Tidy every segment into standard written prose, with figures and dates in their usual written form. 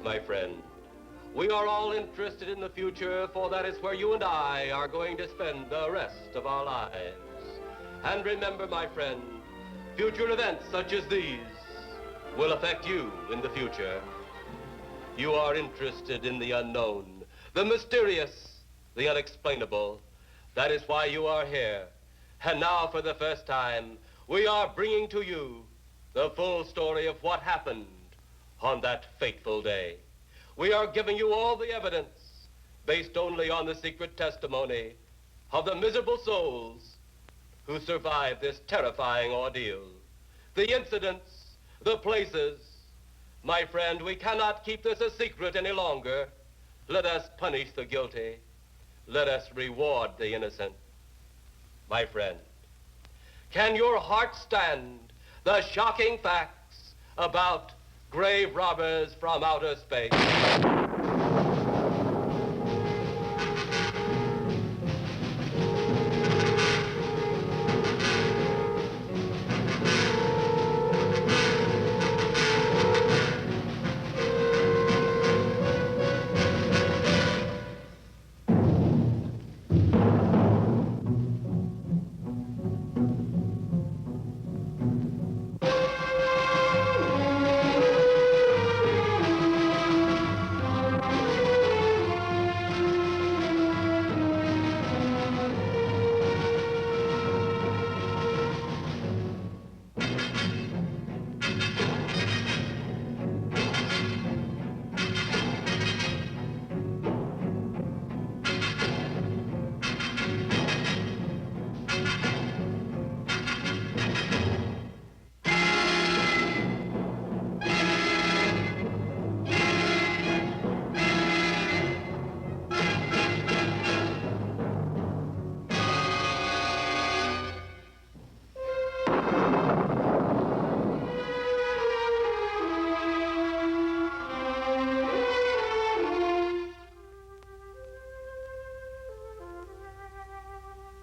my friend. We are all interested in the future, for that is where you and I are going to spend the rest of our lives. And remember, my friend, future events such as these will affect you in the future. You are interested in the unknown, the mysterious, the unexplainable. That is why you are here. And now, for the first time, we are bringing to you the full story of what happened on that fateful day. We are giving you all the evidence based only on the secret testimony of the miserable souls who survived this terrifying ordeal. The incidents, the places. My friend, we cannot keep this a secret any longer. Let us punish the guilty. Let us reward the innocent. My friend, can your heart stand the shocking facts about grave robbers from outer space?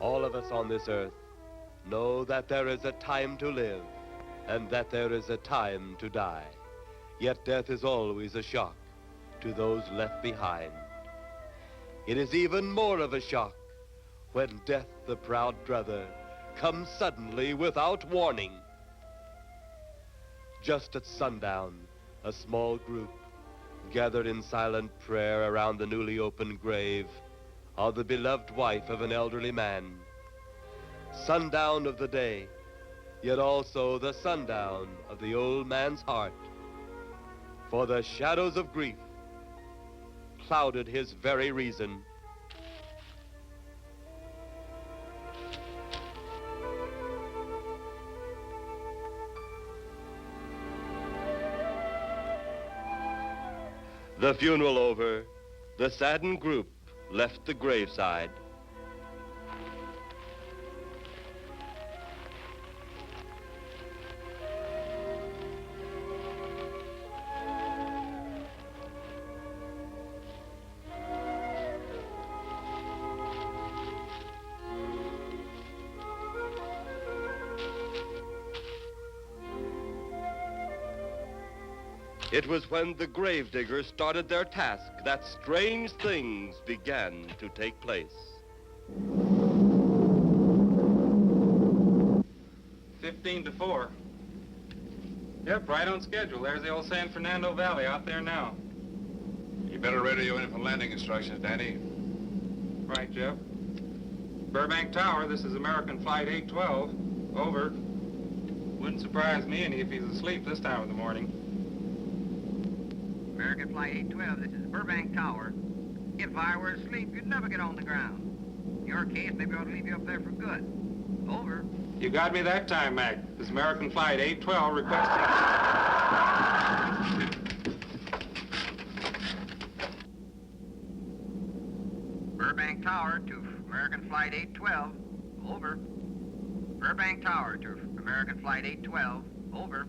All of us on this earth know that there is a time to live and that there is a time to die. Yet death is always a shock to those left behind. It is even more of a shock when death, the proud brother, comes suddenly without warning. Just at sundown, a small group gathered in silent prayer around the newly opened grave of the beloved wife of an elderly man. Sundown of the day, yet also the sundown of the old man's heart. For the shadows of grief clouded his very reason. The funeral over, the saddened group left the graveside. It was when the gravediggers started their task that strange things began to take place. 15-4. Yep, right on schedule. There's the old San Fernando Valley out there now. You better radio in for landing instructions, Danny. Right, Jeff. Burbank Tower, this is American Flight 812. Over. Wouldn't surprise me any if he's asleep this time of the morning. American Flight 812, this is Burbank Tower. If I were asleep, you'd never get on the ground. In your case, maybe I ought to leave you up there for good. Over. You got me that time, Mac. This is American Flight 812 requesting... Burbank Tower to American Flight 812. Over. Burbank Tower to American Flight 812. Over.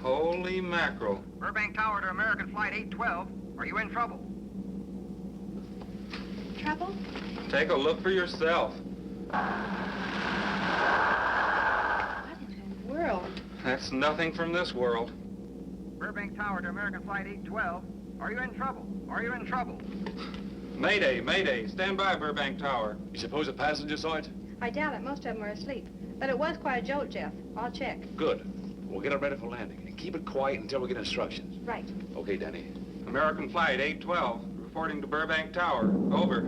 Holy mackerel. Burbank Tower to American Flight 812. Are you in trouble? Trouble? Take a look for yourself. What in the world? That's nothing from this world. Burbank Tower to American Flight 812. Are you in trouble? Are you in trouble? Mayday, mayday. Stand by, Burbank Tower. You suppose a passenger saw it? I doubt it. Most of them are asleep. But it was quite a jolt, Jeff. I'll check. Good. We'll get it ready for landing. And keep it quiet until we get instructions. Right. Okay, Danny. American Flight 812, reporting to Burbank Tower. Over.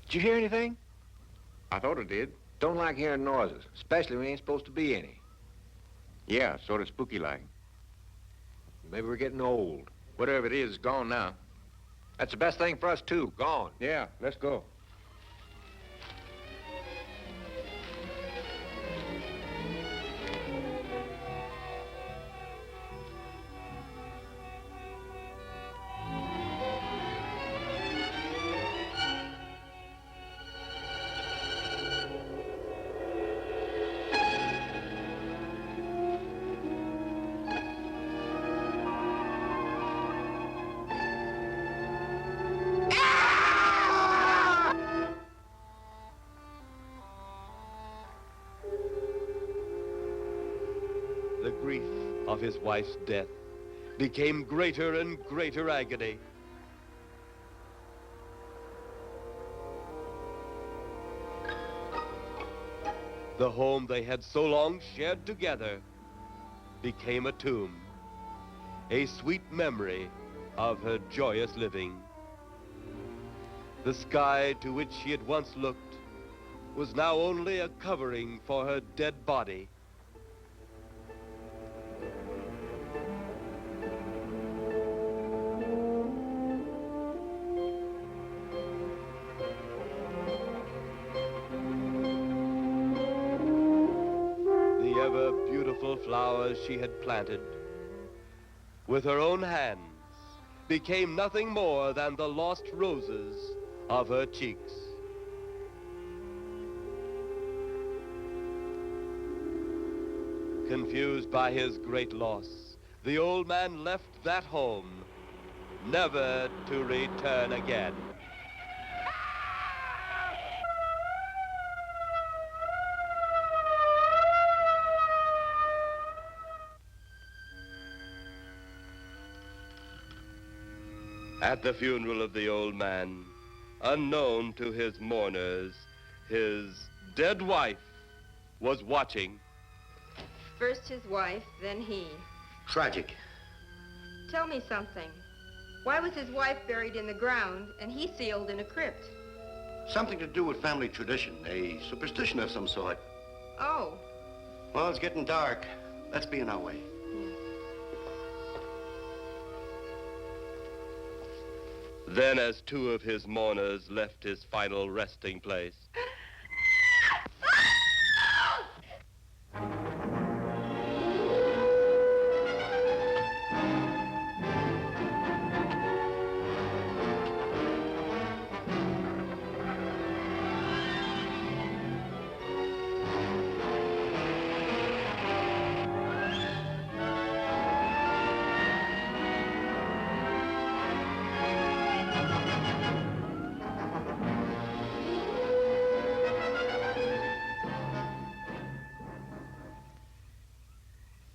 Did you hear anything? I thought it did. Don't like hearing noises, especially when ain't supposed to be any. Yeah, sort of spooky-like. Maybe we're getting old. Whatever it is, it's gone now. That's the best thing for us, too. Gone. Yeah, let's go. The grief of his wife's death became greater and greater agony. The home they had so long shared together became a tomb, a sweet memory of her joyous living. The sky to which she had once looked was now only a covering for her dead body. The ever-beautiful flowers she had planted with her own hands became nothing more than the lost roses of her cheeks. Confused by his great loss, the old man left that home, never to return again. At the funeral of the old man, unknown to his mourners, his dead wife was watching. First his wife, then he. Tragic. Tell me something. Why was his wife buried in the ground and he sealed in a crypt? Something to do with family tradition, a superstition of some sort. Oh. Well, it's getting dark. Let's be on our way. Then, as two of his mourners left his final resting place,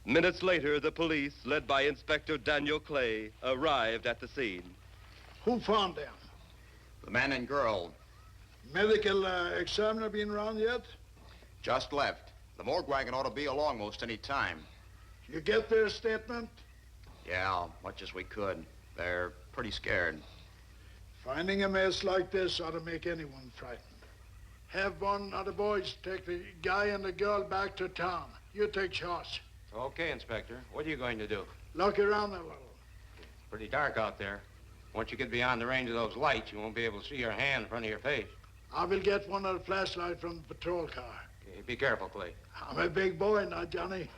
minutes later, the police, led by Inspector Daniel Clay, arrived at the scene. Who found them? The man and girl Medical examiner been around yet? just left. The morgue wagon ought to be along most any time. You get their statement? Yeah, much as we could. They're pretty scared. Finding a mess like this ought to make anyone frightened. Have one of the boys take the guy and the girl back to town. You take charge. Okay, Inspector. What are you going to do? Look around a little. It's pretty dark out there. Once you get beyond the range of those lights, you won't be able to see your hand in front of your face. I will get one of the flashlights from the patrol car. Okay, be careful, Clay. I'm a big boy now, Johnny.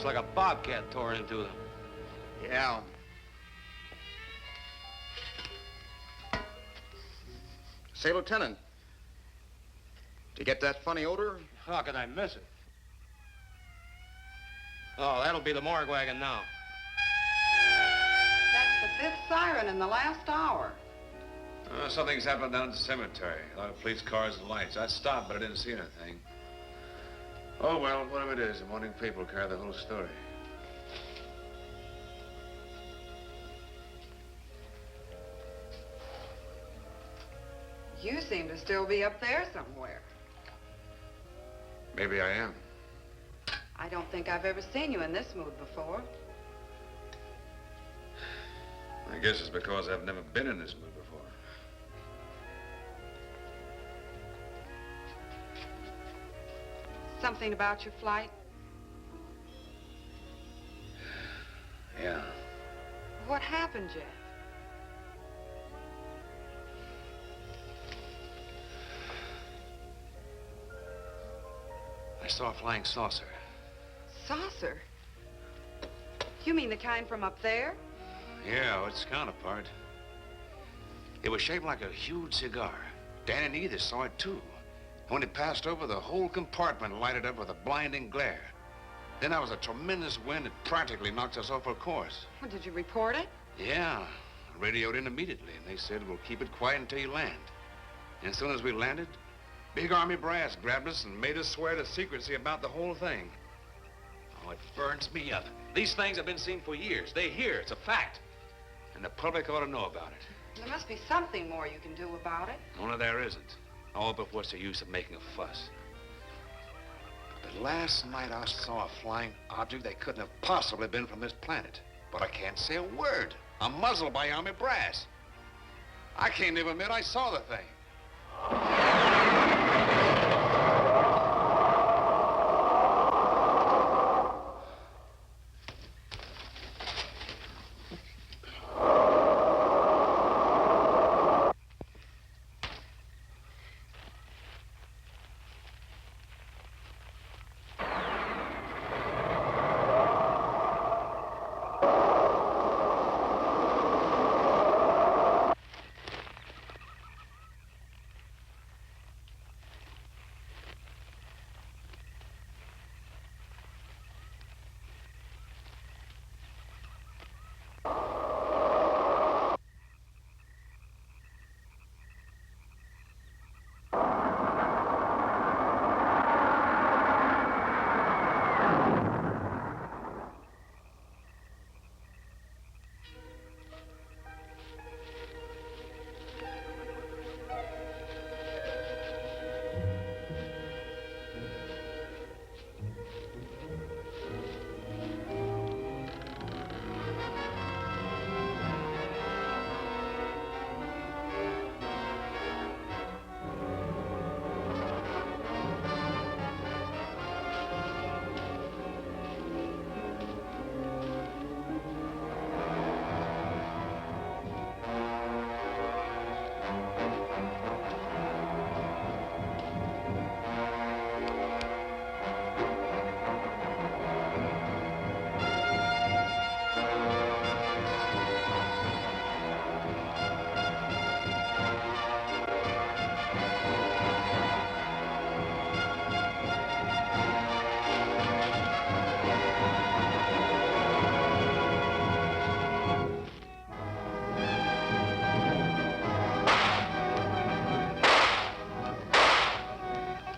Looks like a bobcat tore into them. Yeah. Say, Lieutenant, did you get that funny odor? How could I miss it? Oh, that'll be the morgue wagon now. That's the 5th siren in the last hour. Something's happened down at the cemetery. A lot of police cars and lights. I stopped, but I didn't see anything. Oh, well, whatever it is, the morning people carry the whole story. You seem to still be up there somewhere. Maybe I am. I don't think I've ever seen you in this mood before. I guess it's because I've never been in this mood before. Something about your flight? Yeah. What happened, Jeff? I saw a flying saucer. Saucer? You mean the kind from up there? Yeah, its counterpart. It was shaped like a huge cigar. Dan and Edith saw it, too. And when it passed over, the whole compartment lighted up with a blinding glare. Then there was a tremendous wind that practically knocked us off our course. Well, did you report it? Yeah. I radioed in immediately, and they said, we'll keep it quiet until you land. And as soon as we landed, big Army brass grabbed us and made us swear to secrecy about the whole thing. Oh, it burns me up. These things have been seen for years. They hear. It's a fact. And the public ought to know about it. There must be something more you can do about it. Only there isn't. Oh, but what's the use of making a fuss? But last night I saw a flying object that couldn't have possibly been from this planet. But I can't say a word. I'm muzzled by Army brass. I can't even admit I saw the thing.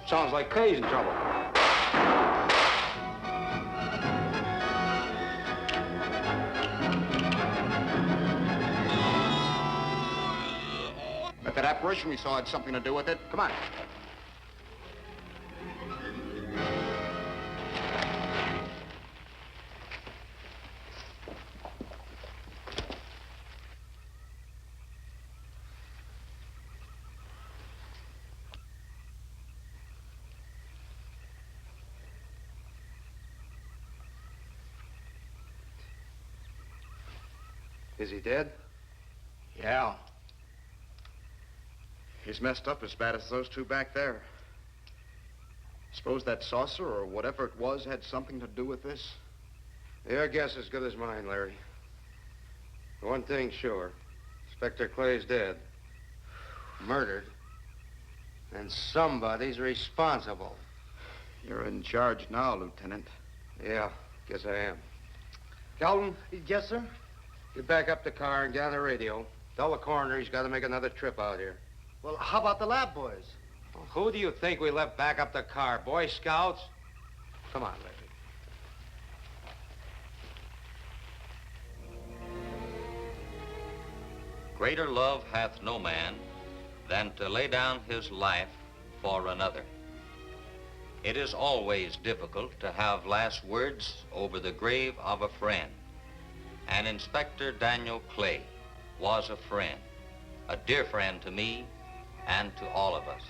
Sounds like Kay's in trouble. If that apparition we saw had something to do with it, come on. Is he dead? Yeah. He's messed up as bad as those two back there. Suppose that saucer or whatever it was had something to do with this? Your guess is as good as mine, Larry. One thing's sure. Inspector Clay's dead. Murdered. And somebody's responsible. You're in charge now, Lieutenant. Yeah, guess I am. Calvin? Yes, sir? Get back up the car and get on the radio. Tell the coroner he's got to make another trip out here. Well, how about the lab boys? Well, who do you think we left back up the car? Boy Scouts? Come on, Larry. Greater love hath no man than to lay down his life for another. It is always difficult to have last words over the grave of a friend. And Inspector Daniel Clay was a friend, a dear friend to me and to all of us.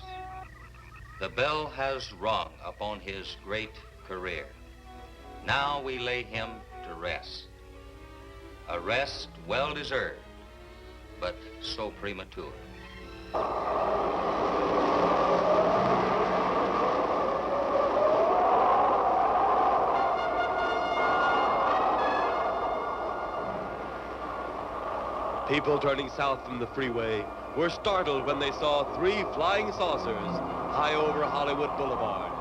The bell has rung upon his great career. Now we lay him to rest. A rest well deserved, but so premature. People turning south from the freeway were startled when they saw 3 flying saucers high over Hollywood Boulevard.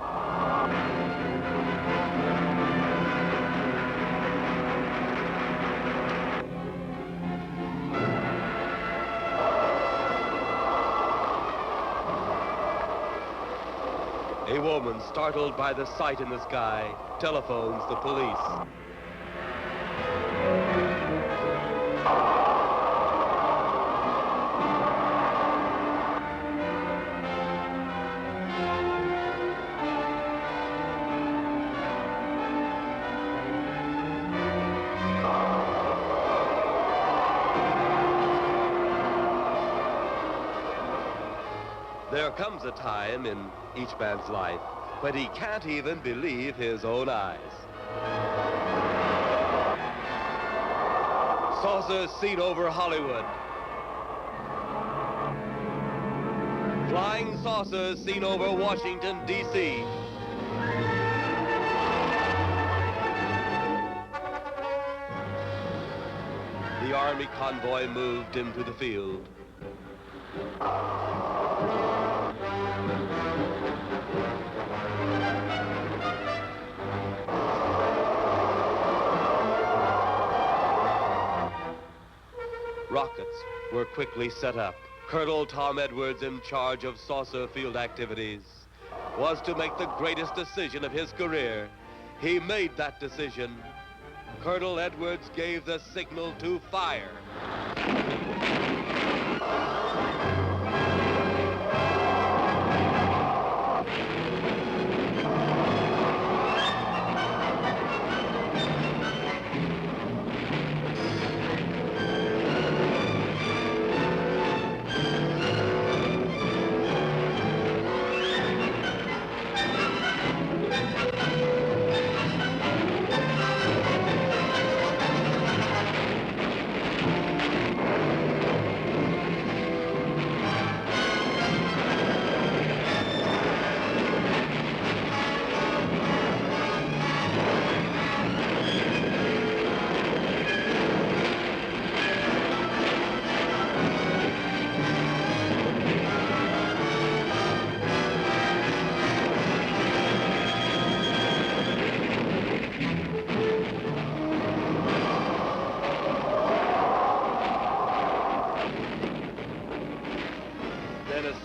A woman, startled by the sight in the sky, telephones the police. There comes a time in each man's life when he can't even believe his own eyes. Saucers seen over Hollywood. Flying saucers seen over Washington, D.C. The Army convoy moved into the field. Rockets were quickly set up. Colonel Tom Edwards, in charge of saucer field activities, was to make the greatest decision of his career. He made that decision. Colonel Edwards gave the signal to fire.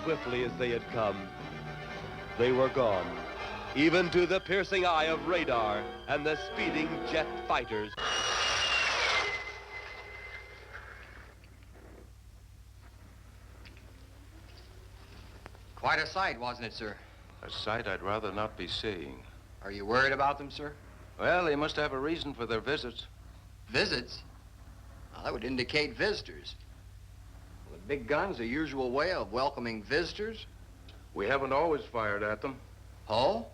Swiftly as they had come, they were gone, even to the piercing eye of radar and the speeding jet fighters. Quite a sight, wasn't it, sir? A sight I'd rather not be seeing. Are you worried about them, sir? Well, they must have a reason for their visits. Visits? Well, that would indicate visitors. The big gun's the usual way of welcoming visitors. We haven't always fired at them. Oh?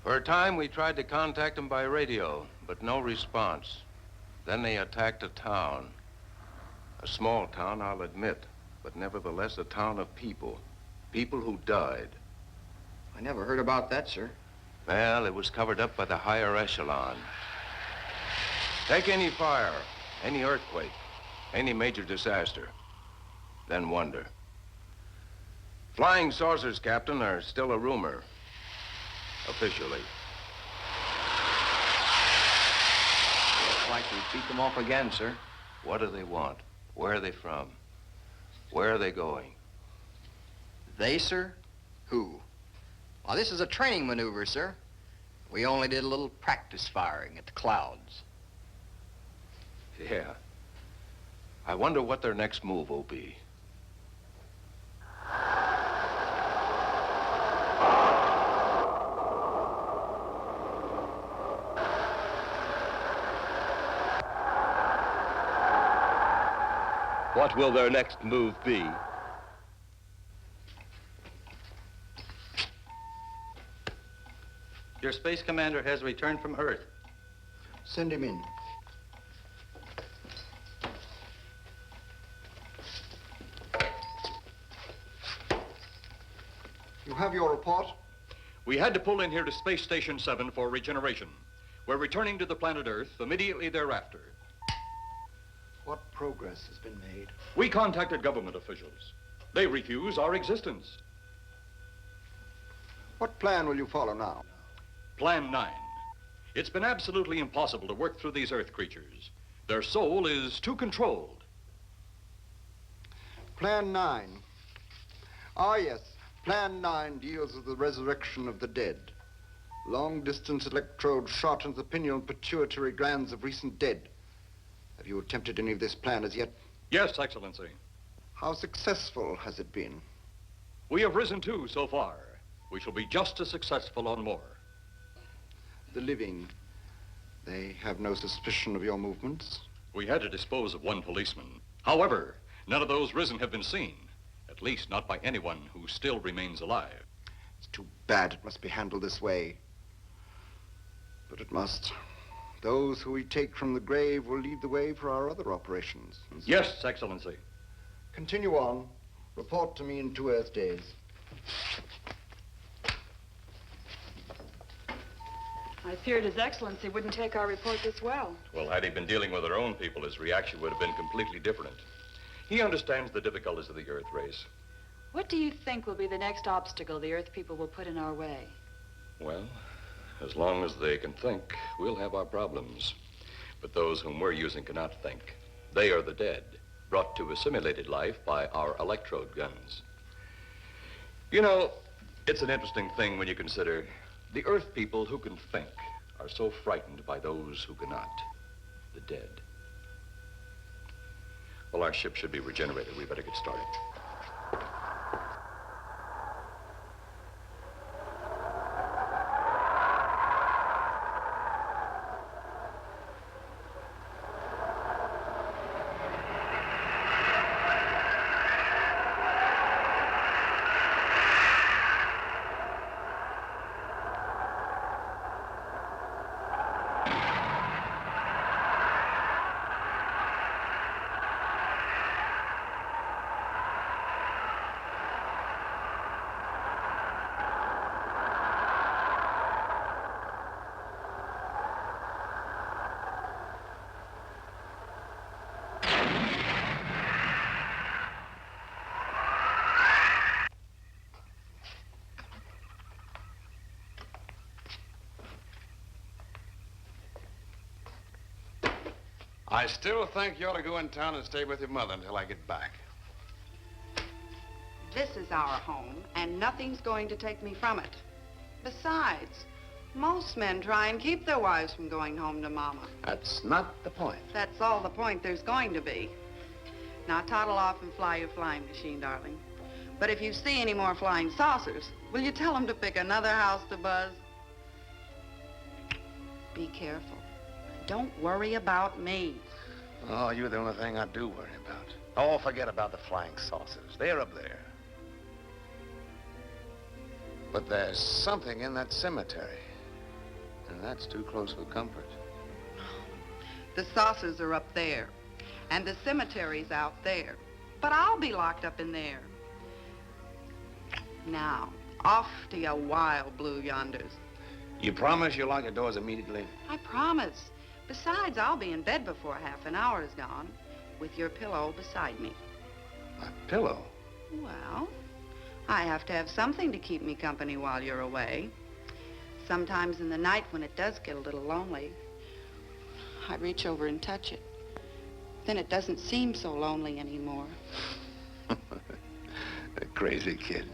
For a time, we tried to contact them by radio, but no response. Then they attacked a town. A small town, I'll admit, but nevertheless a town of people. People who died. I never heard about that, sir. Well, it was covered up by the higher echelon. Take any fire, any earthquake, any major disaster, then wonder. Flying saucers, Captain, are still a rumor, officially. Looks like we beat them off again, sir. What do they want? Where are they from? Where are they going? They, sir? Who? Well, this is a training maneuver, sir. We only did a little practice firing at the clouds. Yeah. I wonder what their next move will be. What will their next move be? Your space commander has returned from Earth. Send him in. You have your report? We had to pull in here to Space Station 7 for regeneration. We're returning to the planet Earth immediately thereafter. What progress has been made? We contacted government officials. They refuse our existence. What plan will you follow now? Plan 9. It's been absolutely impossible to work through these Earth creatures. Their soul is too controlled. Plan 9. Ah, yes. Plan 9 deals with the resurrection of the dead. Long-distance electrode shot into the pineal and pituitary glands of recent dead. Have you attempted any of this plan as yet? Yes, Excellency. How successful has it been? We have risen 2 so far. We shall be just as successful on more. The living, they have no suspicion of your movements? We had to dispose of 1 policeman. However, none of those risen have been seen. At least not by anyone who still remains alive. It's too bad it must be handled this way. But it must. Those who we take from the grave will lead the way for our other operations. Yes, Excellency. Continue on. Report to me in 2 Earth days. I feared His Excellency wouldn't take our report this well. Well, had he been dealing with our own people, his reaction would have been completely different. He understands the difficulties of the Earth race. What do you think will be the next obstacle the Earth people will put in our way? Well, as long as they can think, we'll have our problems. But those whom we're using cannot think. They are the dead, brought to a simulated life by our electrode guns. You know, it's an interesting thing when you consider the Earth people who can think are so frightened by those who cannot, the dead. Well, our ship should be regenerated. We better get started. I still think you ought to go in town and stay with your mother until I get back. This is our home, and nothing's going to take me from it. Besides, most men try and keep their wives from going home to Mama. That's not the point. That's all the point there's going to be. Now toddle off and fly your flying machine, darling. But if you see any more flying saucers, will you tell them to pick another house to buzz? Be careful. Don't worry about me. Oh, you're the only thing I do worry about. Oh, forget about the flying saucers. They're up there. But there's something in that cemetery. And that's too close for comfort. The saucers are up there, and the cemetery's out there. But I'll be locked up in there. Now, off to your wild blue yonders. You promise you'll lock your doors immediately? I promise. Besides, I'll be in bed before half an hour is gone, with your pillow beside me. My pillow? Well, I have to have something to keep me company while you're away. Sometimes in the night when it does get a little lonely, I reach over and touch it. Then it doesn't seem so lonely anymore. A crazy kid.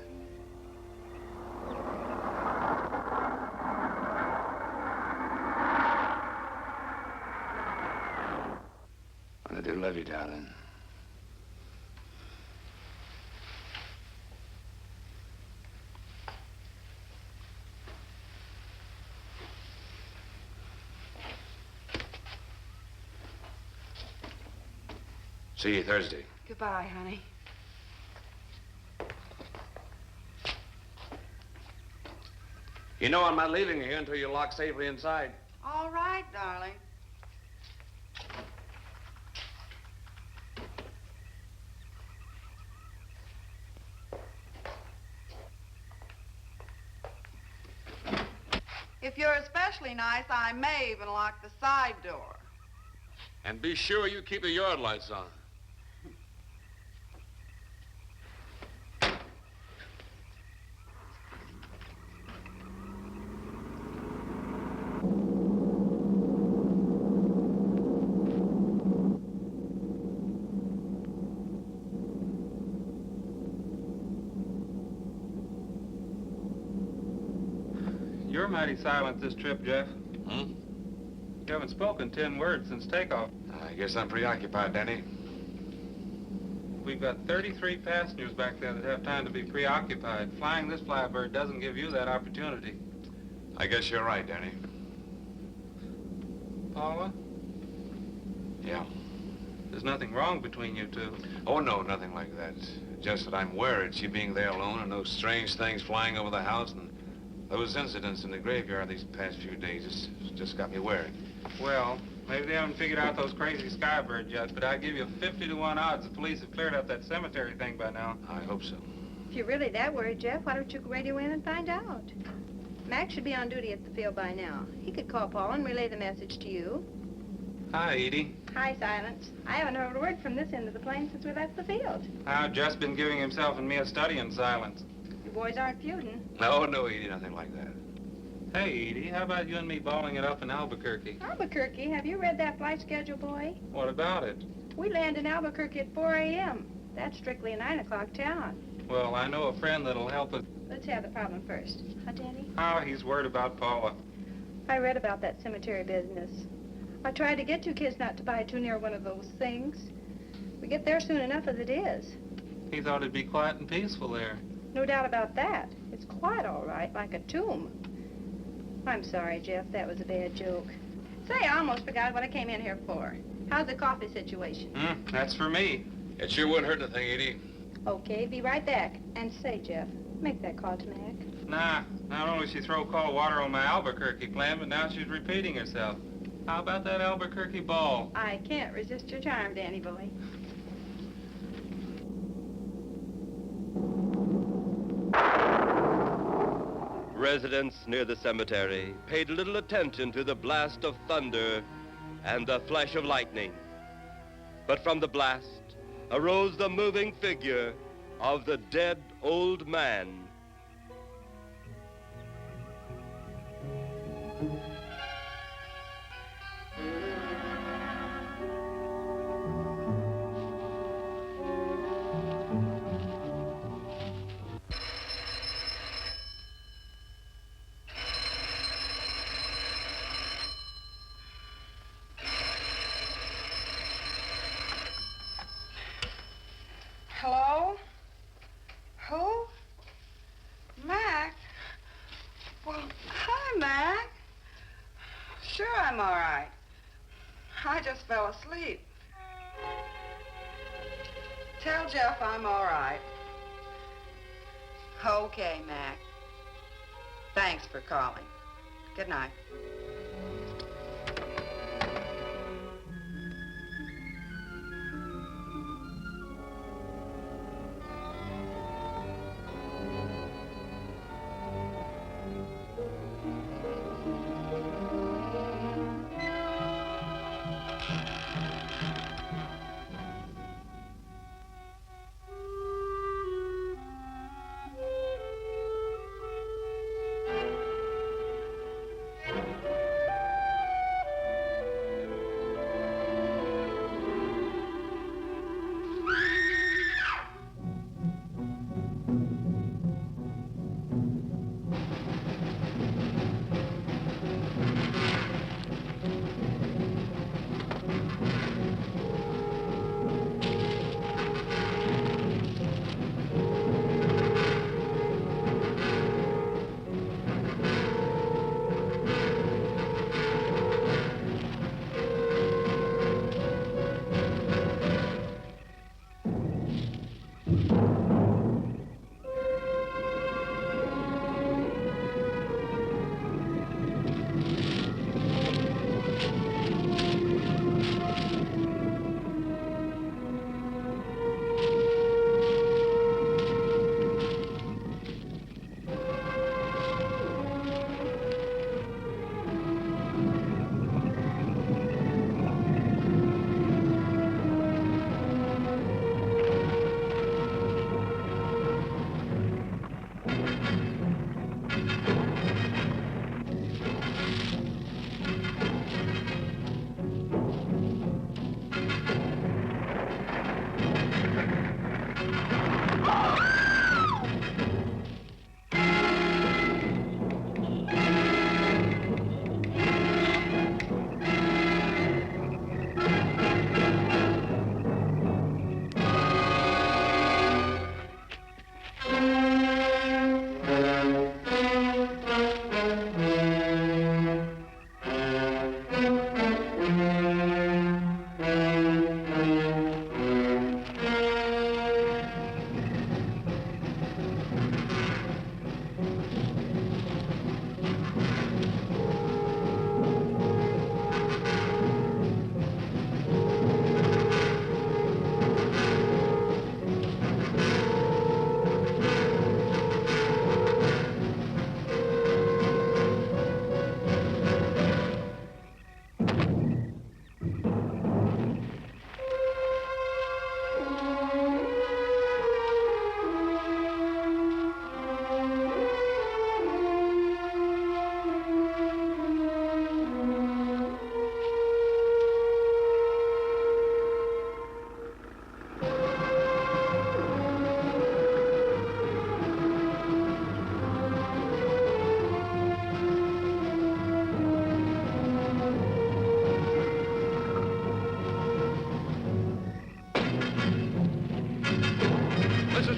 I do love you, darling. See you Thursday. Goodbye, honey. You know I'm not leaving you here until you're locked safely inside. All right, darling. If you're especially nice, I may even lock the side door. And be sure you keep the yard lights on. You're mighty silent this trip, Jeff. Hmm? You haven't spoken 10 words since takeoff. I guess I'm preoccupied, Danny. We've got 33 passengers back there that have time to be preoccupied. Flying this flybird doesn't give you that opportunity. I guess you're right, Danny. Paula? Yeah. There's nothing wrong between you two. Oh, no, nothing like that. Just that I'm worried, she being there alone and those strange things flying over the house and those incidents in the graveyard these past few days just got me worried. Well, maybe they haven't figured out those crazy skybirds yet, but I'd give you 50 to 1 odds the police have cleared up that cemetery thing by now. I hope so. If you're really that worried, Jeff, why don't you radio in and find out? Mac should be on duty at the field by now. He could call Paul and relay the message to you. Hi, Edie. Hi, Silence. I haven't heard a word from this end of the plane since we left the field. I've just been giving himself and me a study in silence. You boys aren't feuding. No, Edie, nothing like that. Hey, Edie, how about you and me balling it up in Albuquerque? Albuquerque? Have you read that flight schedule, boy? What about it? We land in Albuquerque at 4 a.m. That's strictly a 9 o'clock town. Well, I know a friend that'll help us. Let's have the problem first. Huh, Danny? Oh, he's worried about Paula. I read about that cemetery business. I tried to get you kids not to buy too near one of those things. We get there soon enough as it is. He thought it'd be quiet and peaceful there. No doubt about that. It's quite all right, like a tomb. I'm sorry, Jeff. That was a bad joke. Say, I almost forgot what I came in here for. How's the coffee situation? That's for me. It sure wouldn't hurt anything, Edie. Okay, be right back. And say, Jeff, make that call to Mac. Nah, not only she throw cold water on my Albuquerque plan, but now she's repeating herself. How about that Albuquerque ball? I can't resist your charm, Danny boy. Residents near the cemetery paid little attention to the blast of thunder and the flash of lightning. But from the blast arose the moving figure of the dead old man. Hello? Who? Mac? Well, hi, Mac. Sure, I'm all right. I just fell asleep. Tell Jeff I'm all right. Okay, Mac. Thanks for calling. Good night.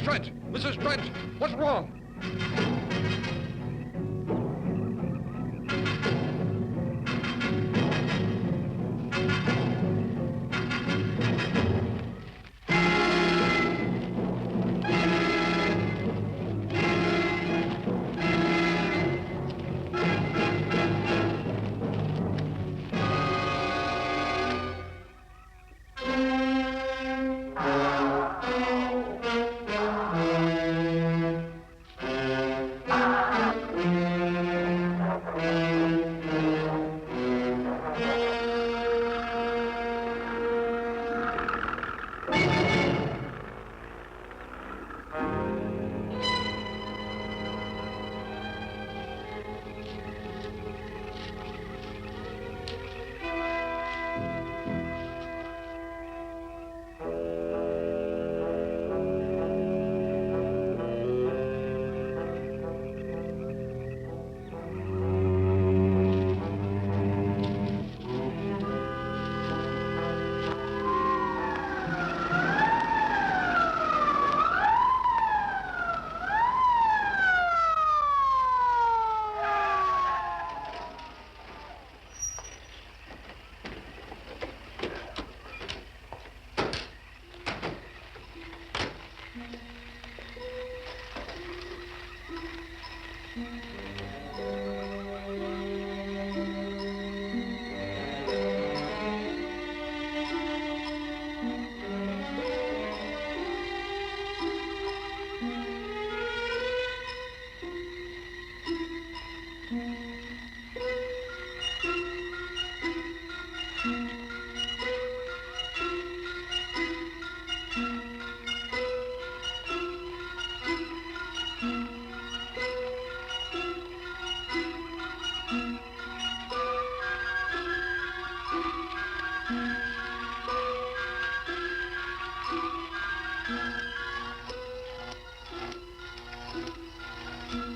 Trent! Mrs. Trent! What's wrong?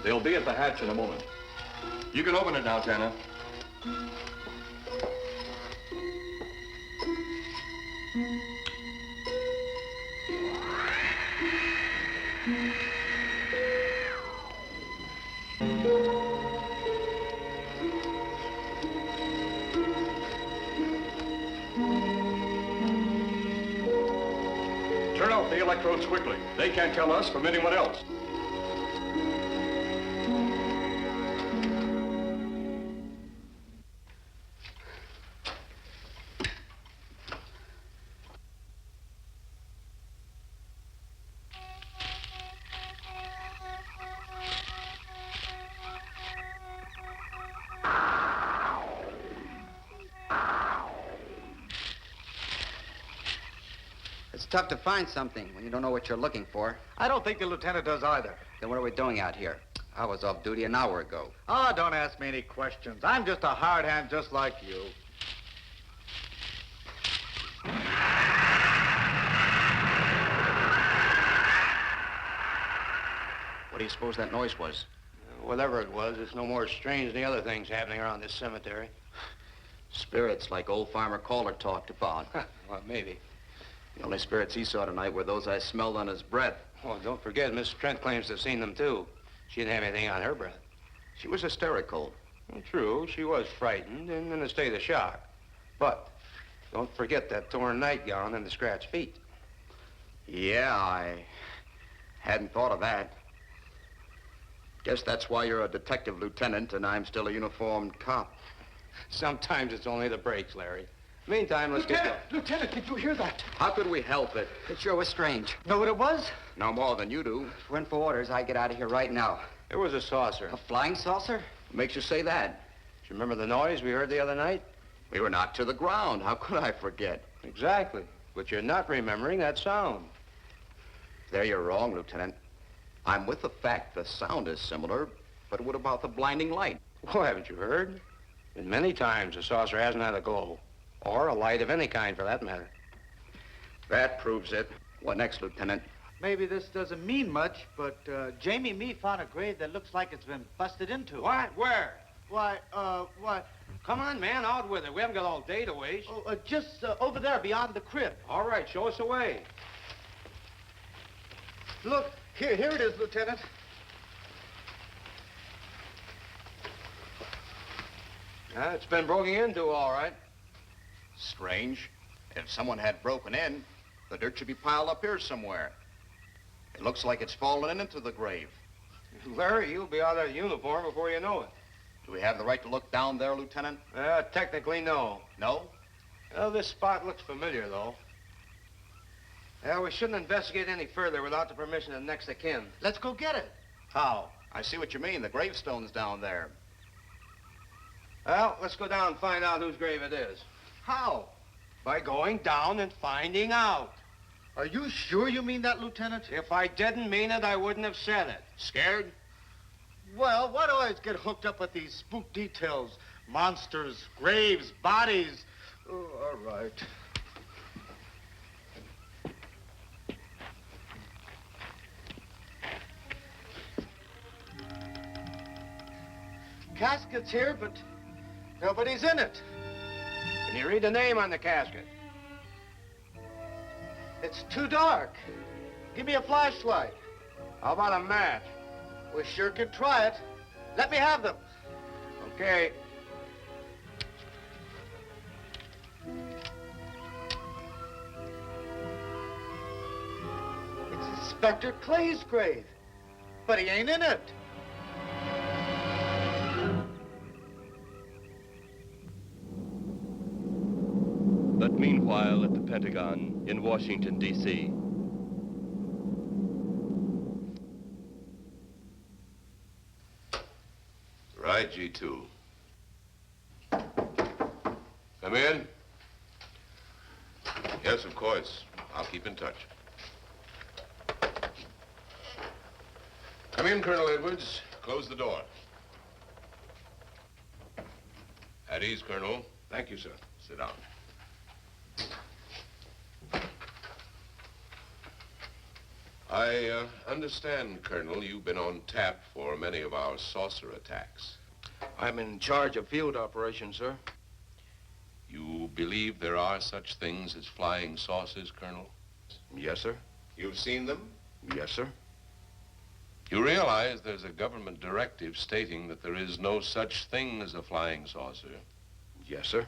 They'll be at the hatch in a moment. You can open it now, Tanner. Turn off the electrodes quickly. They can't tell us from anyone else. It's tough to find something when you don't know what you're looking for. I don't think the lieutenant does either. Then what are we doing out here? I was off duty an hour ago. Oh, don't ask me any questions. I'm just a hard hand just like you. What do you suppose that noise was? Whatever it was, it's no more strange than the other things happening around this cemetery. Spirits like old Farmer Calder talked about. Well, maybe. The only spirits he saw tonight were those I smelled on his breath. Oh, don't forget, Miss Trent claims to have seen them, too. She didn't have anything on her breath. She was hysterical. Well, true, she was frightened and in a state of shock. But don't forget that torn nightgown and the scratched feet. Yeah, I hadn't thought of that. Guess that's why you're a detective lieutenant and I'm still a uniformed cop. Sometimes it's only the breaks, Larry. Meantime, let's get going. Lieutenant, did you hear that? How could we help it? It sure was strange. Know what it was? No more than you do. Went for orders. I get out of here right now. It was a saucer. A flying saucer? What makes you say that? Do you remember the noise we heard the other night? We were knocked to the ground. How could I forget? Exactly. But you're not remembering that sound. There you're wrong, Lieutenant. I'm with the fact the sound is similar, but what about the blinding light? Well, haven't you heard? And many times the saucer hasn't had a glow. Or a light of any kind, for that matter. That proves it. What next, Lieutenant? Maybe this doesn't mean much, but Jamie and me found a grave that looks like it's been busted into. What? Where? Why, what? Come on, man, out with it. We haven't got all day to waste. Oh, just over there beyond the crib. All right, show us the way. Look, Here it is, Lieutenant. It's been broken into, all right. Strange. If someone had broken in, the dirt should be piled up here somewhere. It looks like it's fallen into the grave. Larry, you'll be out of uniform before you know it. Do we have the right to look down there, Lieutenant? Technically, no. No? Well, this spot looks familiar, though. We shouldn't investigate any further without the permission of next of kin. Let's go get it. How? I see what you mean. The gravestone's down there. Well, let's go down and find out whose grave it is. How? By going down and finding out. Are you sure you mean that, Lieutenant? If I didn't mean it, I wouldn't have said it. Scared? Well, why do I always get hooked up with these spook details? Monsters, graves, bodies. Oh, all right. Casket's here, but nobody's in it. Can you read the name on the casket? It's too dark. Give me a flashlight. How about a match? We sure can try it. Let me have them. Okay. It's Inspector Clay's grave, but he ain't in it. But meanwhile, at the Pentagon in Washington, D.C., Right, G2. Come in. Yes, of course. I'll keep in touch. Come in, Colonel Edwards. Close the door. At ease, Colonel. Thank you, sir. Sit down. I understand, Colonel, you've been on tap for many of our saucer attacks. I'm in charge of field operations, sir. You believe there are such things as flying saucers, Colonel? Yes, sir. You've seen them? Yes, sir. You realize there's a government directive stating that there is no such thing as a flying saucer? Yes, sir.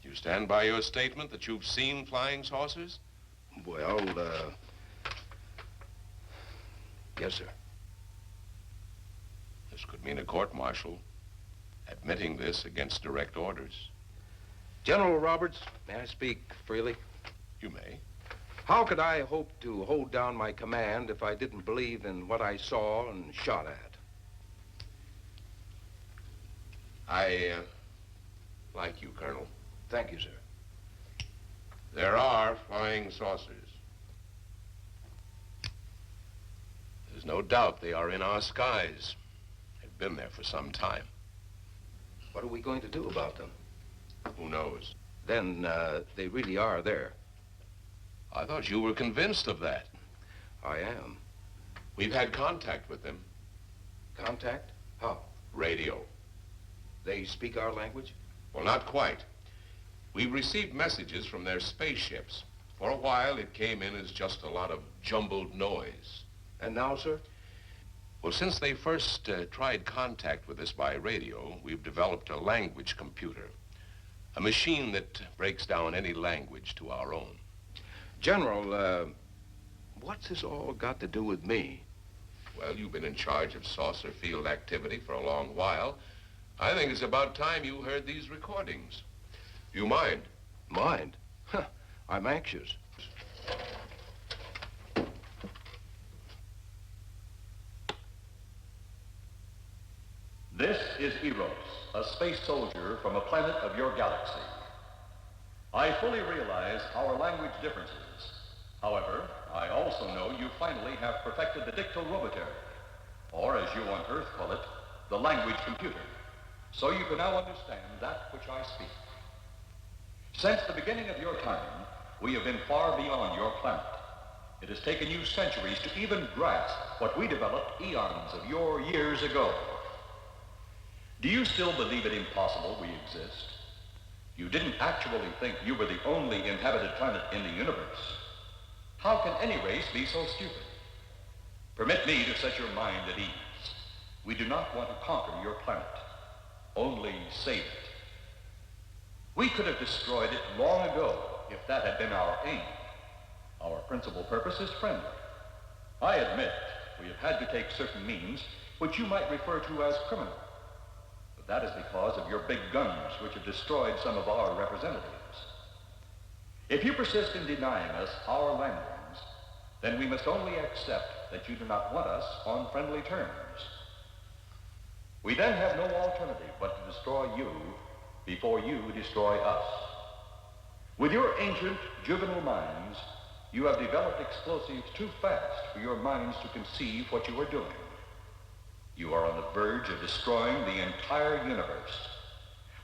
You stand by your statement that you've seen flying saucers? Well, yes, sir. This could mean a court-martial, admitting this against direct orders. General Roberts, may I speak freely? You may. How could I hope to hold down my command if I didn't believe in what I saw and shot at? I like you, Colonel. Thank you, sir. There are flying saucers. There's no doubt they are in our skies. They've been there for some time. What are we going to do about them? Who knows? Then, they really are there. I thought you were convinced of that. I am. We've had contact with them. Contact? How? Radio. They speak our language? Well, not quite. We've received messages from their spaceships. For a while, it came in as just a lot of jumbled noise. And now, sir? Well, since they first tried contact with us by radio, we've developed a language computer. A machine that breaks down any language to our own. General, what's this all got to do with me? Well, you've been in charge of saucer field activity for a long while. I think it's about time you heard these recordings. You mind? Mind? Huh, I'm anxious. This is Eros, a space soldier from a planet of your galaxy. I fully realize our language differences. However, I also know you finally have perfected the dictorobotery, or as you on Earth call it, the language computer. So you can now understand that which I speak. Since the beginning of your time, we have been far beyond your planet. It has taken you centuries to even grasp what we developed eons of your years ago. Do you still believe it impossible we exist? You didn't actually think you were the only inhabited planet in the universe. How can any race be so stupid? Permit me to set your mind at ease. We do not want to conquer your planet, only save it. We could have destroyed it long ago if that had been our aim. Our principal purpose is friendly. I admit we have had to take certain means which you might refer to as criminal. But that is because of your big guns which have destroyed some of our representatives. If you persist in denying us our landings, then we must only accept that you do not want us on friendly terms. We then have no alternative but to destroy you before you destroy us. With your ancient juvenile minds, you have developed explosives too fast for your minds to conceive what you are doing. You are on the verge of destroying the entire universe.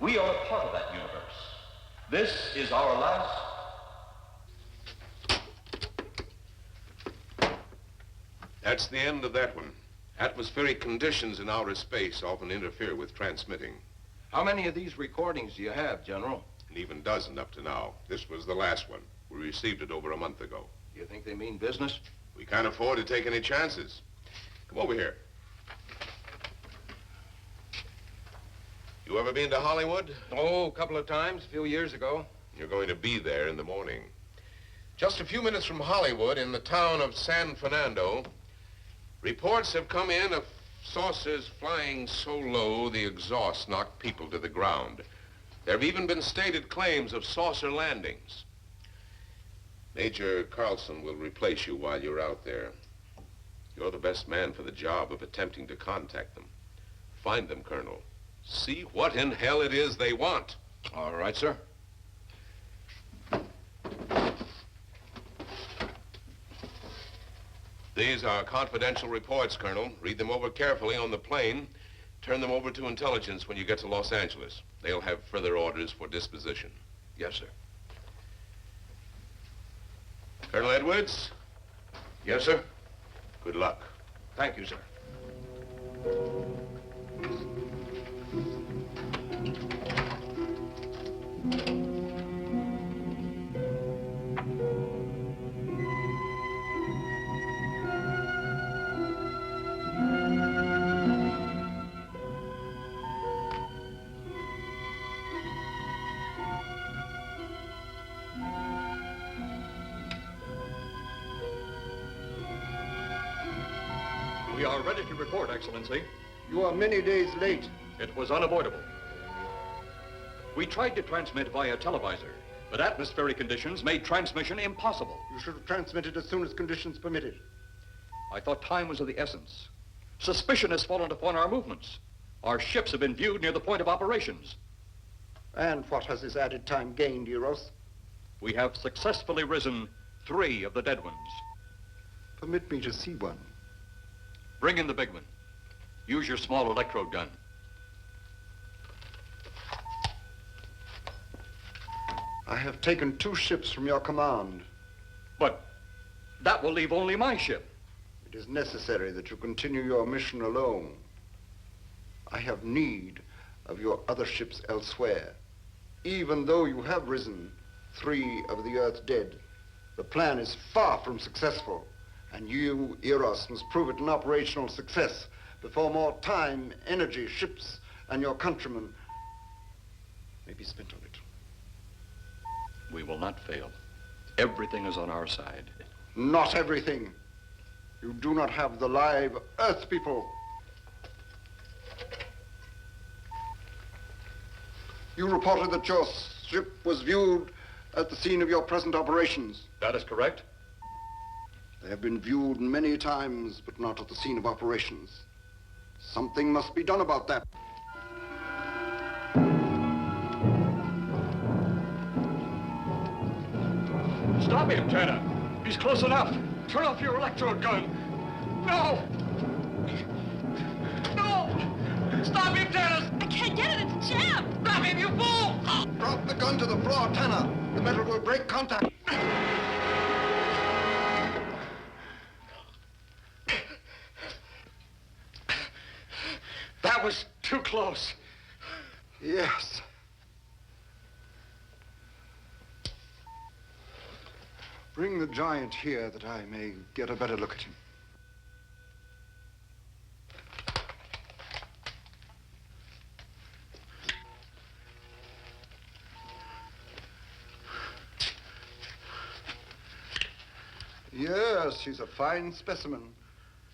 We are a part of that universe. This is our last... That's the end of that one. Atmospheric conditions in outer space often interfere with transmitting. How many of these recordings do you have, General? An even dozen up to now. This was the last one. We received it over a month ago. You think they mean business? We can't afford to take any chances. Come over here. You ever been to Hollywood? Oh, a couple of times, a few years ago. You're going to be there in the morning. Just a few minutes from Hollywood, in the town of San Fernando, reports have come in of saucers flying so low the exhaust knocked people to the ground. There have even been stated claims of saucer landings. Major Carlson will replace you while you're out there. You're the best man for the job of attempting to contact them. Find them, Colonel. See what in hell it is they want. All right, sir. These are confidential reports, Colonel. Read them over carefully on the plane. Turn them over to intelligence when you get to Los Angeles. They'll have further orders for disposition. Yes, sir. Colonel Edwards? Yes, sir. Good luck. Thank you, sir. We are ready to report, Excellency. You are many days late. It was unavoidable. We tried to transmit via televisor, but atmospheric conditions made transmission impossible. You should have transmitted as soon as conditions permitted. I thought time was of the essence. Suspicion has fallen upon our movements. Our ships have been viewed near the point of operations. And what has this added time gained, Eros? We have successfully risen 3 of the dead ones. Permit me to see one. Bring in the big one. Use your small electrode gun. I have taken 2 ships from your command. But that will leave only my ship. It is necessary that you continue your mission alone. I have need of your other ships elsewhere. Even though you have risen 3 of the Earth's dead, the plan is far from successful. And you, Eros, must prove it an operational success before more time, energy, ships, and your countrymen may be spent on it. We will not fail. Everything is on our side. Not everything. You do not have the live Earth people. You reported that your ship was viewed at the scene of your present operations. That is correct. They have been viewed many times, but not at the scene of operations. Something must be done about that. Stop him, Turner. He's close enough. Turn off your electrode gun. No! No! Stop him, Turner! I can't get it. It's jammed. Stop him, you fool! Drop the gun to the floor, Tanner. The metal will break contact. That was too close. Yes. Bring the giant here that I may get a better look at him. Yes, she's a fine specimen.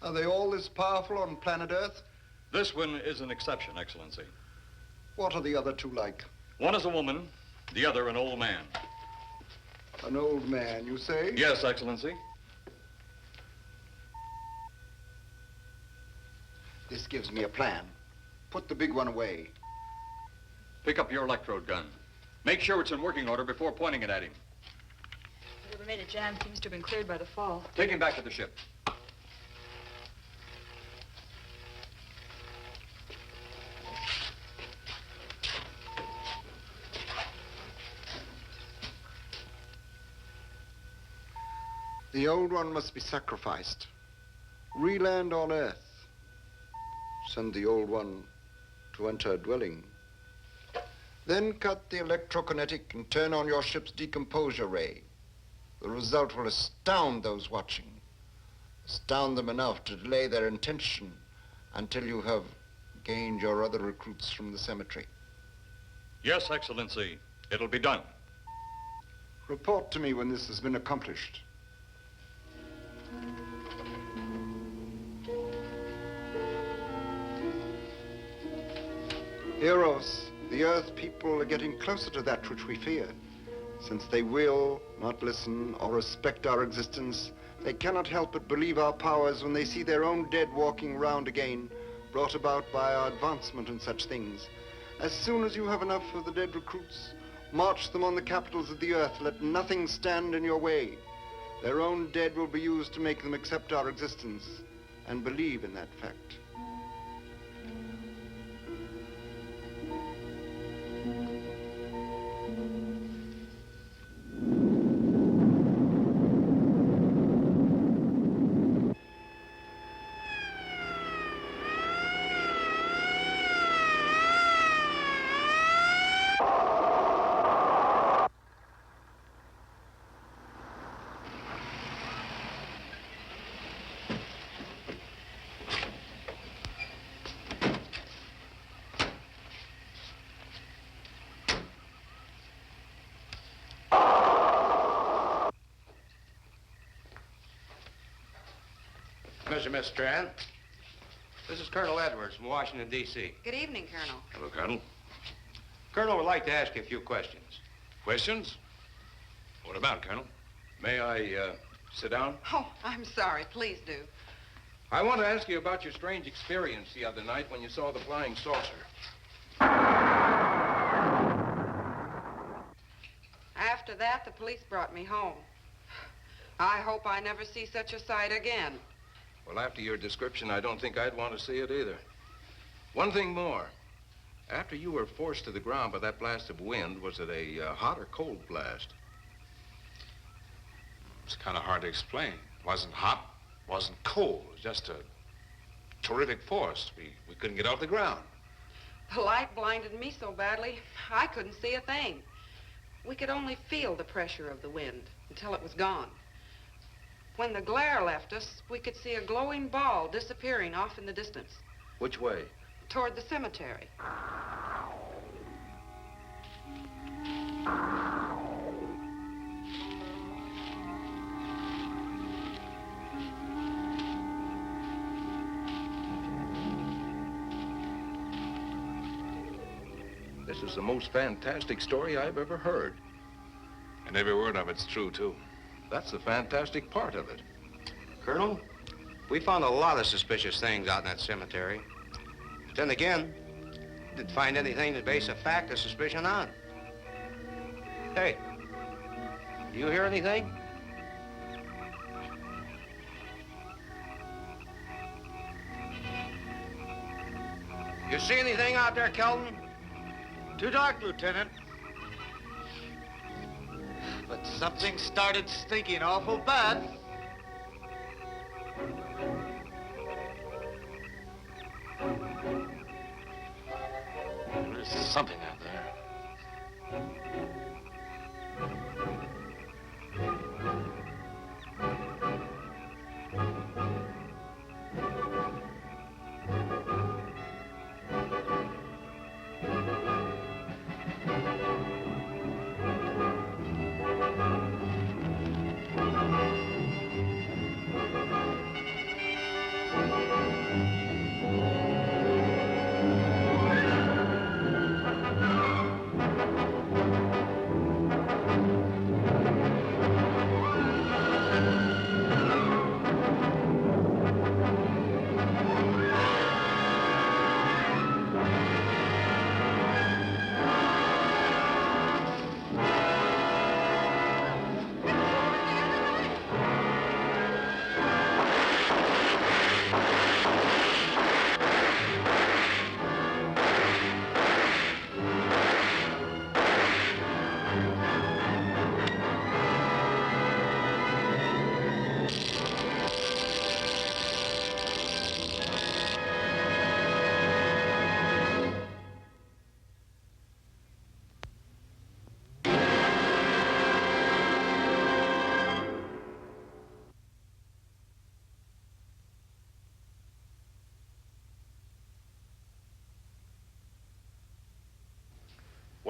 Are they all this powerful on planet Earth? This one is an exception, Excellency. What are the other two like? One is a woman, the other an old man. An old man, you say? Yes, Excellency. This gives me a plan. Put the big one away. Pick up your electrode gun. Make sure it's in working order before pointing it at him. Whatever made it jam seems to have been cleared by the fall. Take him back to the ship. The old one must be sacrificed. Re-land on Earth. Send the old one to enter a dwelling. Then cut the electrokinetic and turn on your ship's decomposure ray. The result will astound those watching. Astound them enough to delay their intention until you have gained your other recruits from the cemetery. Yes, Excellency. It'll be done. Report to me when this has been accomplished. Heroes, the Earth people are getting closer to that which we fear. Since they will not listen or respect our existence, they cannot help but believe our powers when they see their own dead walking round again, brought about by our advancement and such things. As soon as you have enough of the dead recruits, march them on the capitals of the Earth. Let nothing stand in your way. Their own dead will be used to make them accept our existence and believe in that fact. Miss Strand. This is Colonel Edwards from Washington, D.C. Good evening, Colonel. Hello, Colonel. Colonel would like to ask you a few questions. Questions? What about, Colonel? May I sit down? Oh, I'm sorry. Please do. I want to ask you about your strange experience the other night when you saw the flying saucer. After that, the police brought me home. I hope I never see such a sight again. Well, after your description, I don't think I'd want to see it either. One thing more. After you were forced to the ground by that blast of wind, was it a hot or cold blast? It's kind of hard to explain. It wasn't hot, wasn't cold. It was just a terrific force. We couldn't get off the ground. The light blinded me so badly, I couldn't see a thing. We could only feel the pressure of the wind until it was gone. When the glare left us, we could see a glowing ball disappearing off in the distance. Which way? Toward the cemetery. This is the most fantastic story I've ever heard. And every word of it's true, too. That's the fantastic part of it. Colonel, we found a lot of suspicious things out in that cemetery. But then again, didn't find anything to base a fact or suspicion on. Hey, you hear anything? You see anything out there, Kelton? Too dark, Lieutenant. But something started stinking awful bad. There's something out there.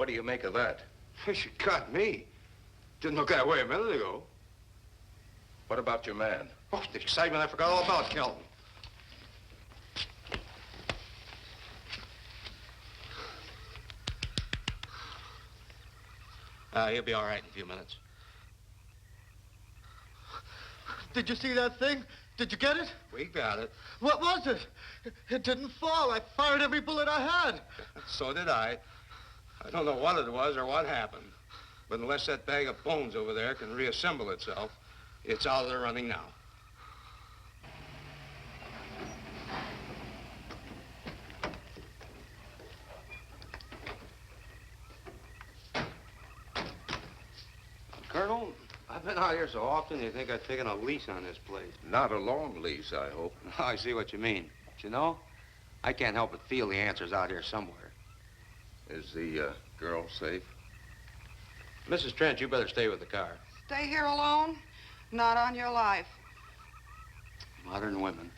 What do you make of that? She got me. Didn't look that way a minute ago. What about your man? Oh, the excitement I forgot all about, Kelton. He'll be all right in a few minutes. Did you see that thing? Did you get it? We got it. What was it? It didn't fall. I fired every bullet I had. So did I. I don't know what it was or what happened. But unless that bag of bones over there can reassemble itself, it's out of the running now. Colonel, I've been out here so often, you think I've taken a lease on this place. Not a long lease, I hope. No, I see what you mean. But you know, I can't help but feel the answer's out here somewhere. Is the girl safe? Mrs. Trent, you better stay with the car. Stay here alone? Not on your life. Modern women.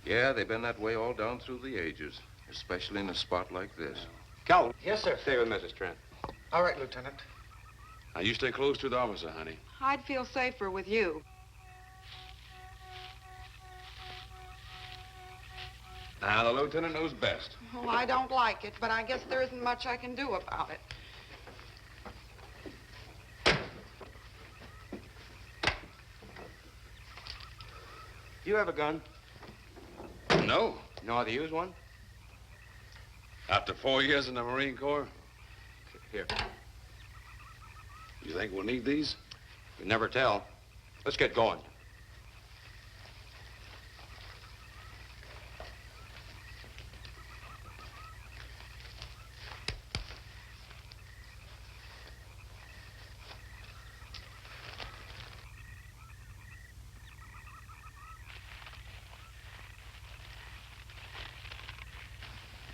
Yeah, they've been that way all down through the ages, especially in a spot like this. Calvin. Yes, sir. Stay with Mrs. Trent. All right, Lieutenant. Now, you stay close to the officer, honey. I'd feel safer with you. Now, the lieutenant knows best. Well, I don't like it, but I guess there isn't much I can do about it. You have a gun? No. You know how to use one? After 4 years in the Marine Corps? Here. You think we'll need these? You never tell. Let's get going.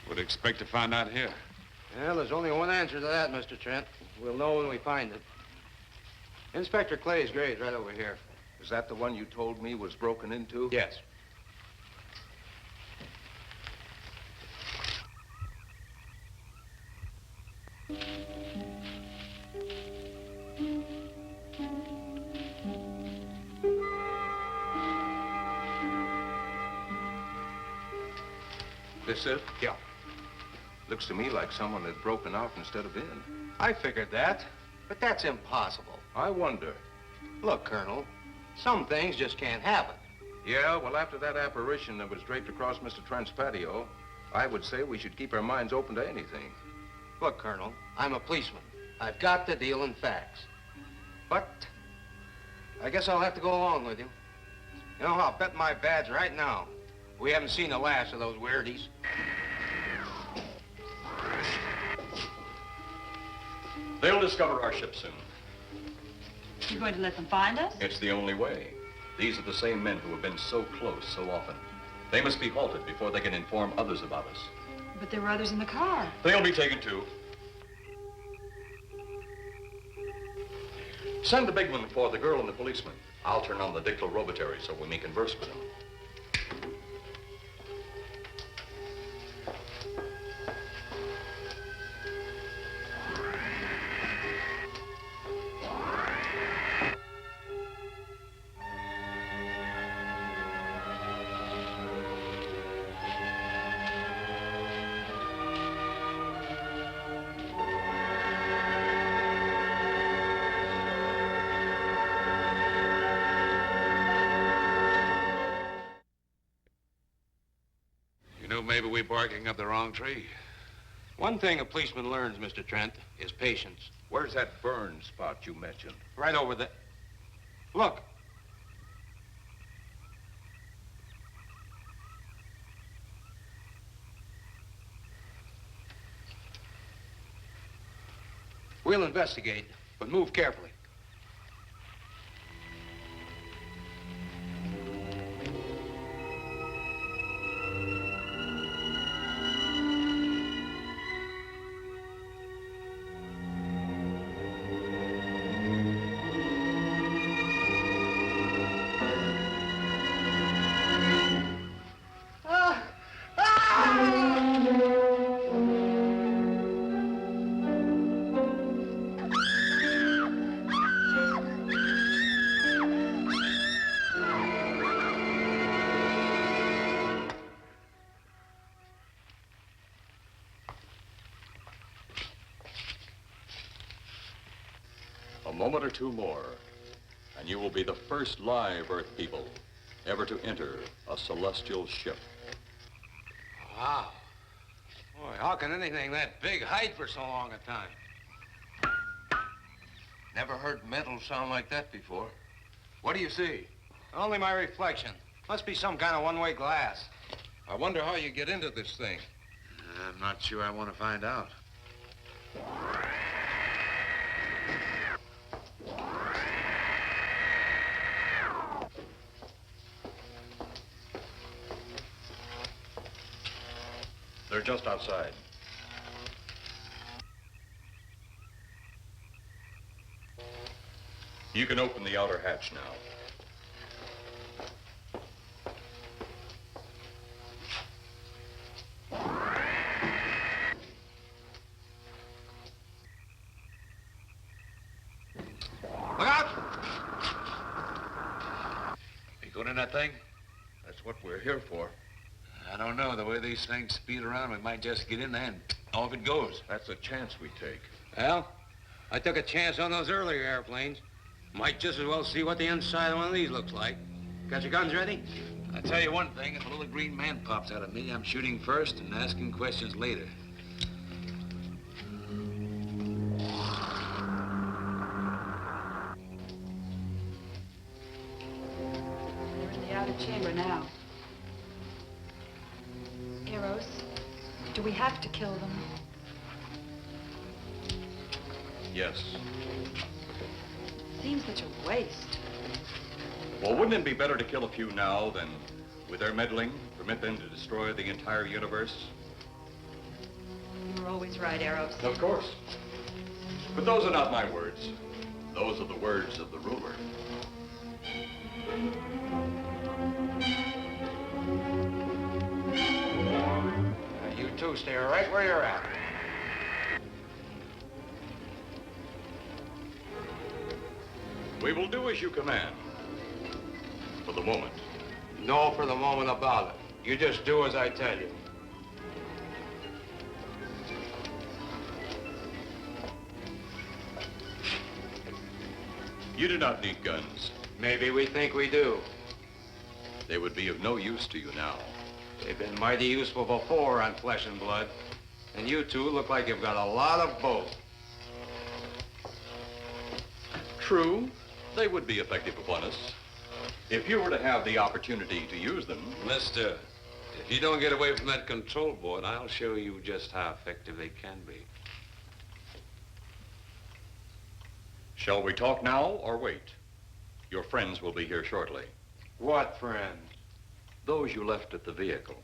What do you expect to find out here? Well, there's only one answer to that, Mr. Trent. We'll know when we find it. Inspector Clay's grave's right over here. Is that the one you told me was broken into? Yes. This it? Yeah. Looks to me like someone had broken out instead of in. I figured that, but that's impossible. I wonder. Look, Colonel, some things just can't happen. Yeah, well, after that apparition that was draped across Mr. Trent's patio, I would say we should keep our minds open to anything. Look, Colonel, I'm a policeman. I've got to deal in facts. But I guess I'll have to go along with you. You know, I'll bet my badge right now we haven't seen the last of those weirdies. They'll discover our ship soon. You going to let them find us? It's the only way. These are the same men who have been so close so often. They must be halted before they can inform others about us. But there were others in the car. They'll be taken too. Send the big one for the girl and the policeman. I'll turn on the dictorobatary so we may converse with them. Maybe we're barking up the wrong tree. One thing a policeman learns, Mr. Trent, is patience. Where's that burn spot you mentioned? Right over there. Look. We'll investigate, but move carefully. moment or two more, and you will be the first live Earth people ever to enter a celestial ship. Wow. Boy, how can anything that big hide for so long a time? Never heard metal sound like that before. What do you see? Only my reflection. Must be some kind of one-way glass. I wonder how you get into this thing. I'm not sure I want to find out. They're just outside. You can open the outer hatch now. Look out! You going in that thing? That's what we're here for. I don't know. The way these things speed around, we might just get in there and off it goes. That's a chance we take. Well, I took a chance on those earlier airplanes. Might just as well see what the inside of one of these looks like. Got your guns ready? I'll tell you one thing. If a little green man pops out of me, I'm shooting first and asking questions later. They're in the outer chamber now. Eros, do we have to kill them? Yes. Seems such a waste. Well, wouldn't it be better to kill a few now than, with their meddling, permit them to destroy the entire universe? You're always right, Eros. Of course. But those are not my words. Those are the words of the ruler. You two stay right where you're at. We will do as you command. For the moment. No for the moment about it. You just do as I tell you. You do not need guns. Maybe we think we do. They would be of no use to you now. They've been mighty useful before on flesh and blood. And you two look like you've got a lot of both. True, they would be effective upon us. If you were to have the opportunity to use them. Mister, if you don't get away from that control board, I'll show you just how effective they can be. Shall we talk now or wait? Your friends will be here shortly. What friends? Those you left at the vehicle.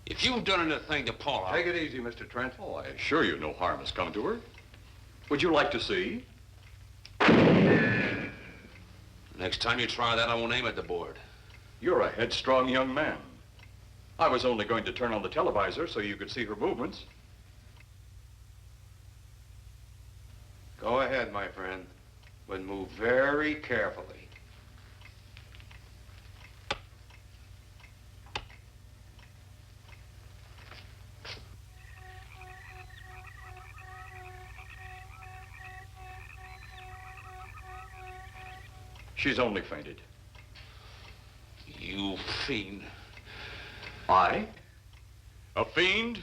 If you've done anything to Paula... Take it easy, Mr. Trent. Oh, I assure you no harm has come to her. Would you like to see? Next time you try that, I won't aim at the board. You're a headstrong young man. I was only going to turn on the televisor so you could see her movements. Go ahead, my friend, but move very carefully. She's only fainted. You fiend. I? A fiend?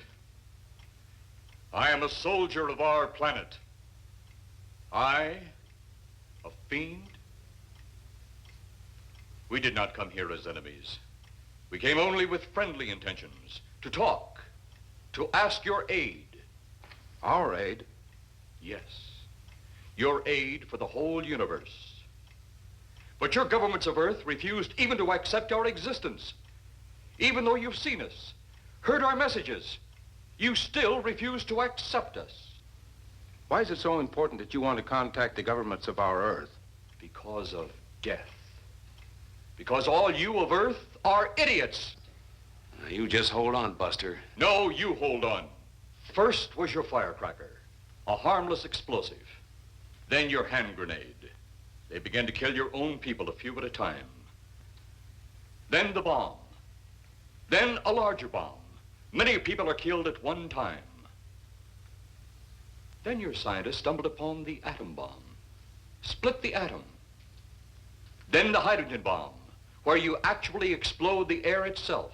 I am a soldier of our planet. I? A fiend? We did not come here as enemies. We came only with friendly intentions, to talk, to ask your aid. Our aid? Yes, your aid for the whole universe. But your governments of Earth refused even to accept our existence. Even though you've seen us, heard our messages, you still refuse to accept us. Why is it so important that you want to contact the governments of our Earth? Because of death. Because all you of Earth are idiots. Now, you just hold on, Buster. No, you hold on. First was your firecracker, a harmless explosive. Then your hand grenade. They began to kill your own people a few at a time. Then the bomb. Then a larger bomb. Many people are killed at one time. Then your scientists stumbled upon the atom bomb. split the atom. Then the hydrogen bomb, where you actually explode the air itself.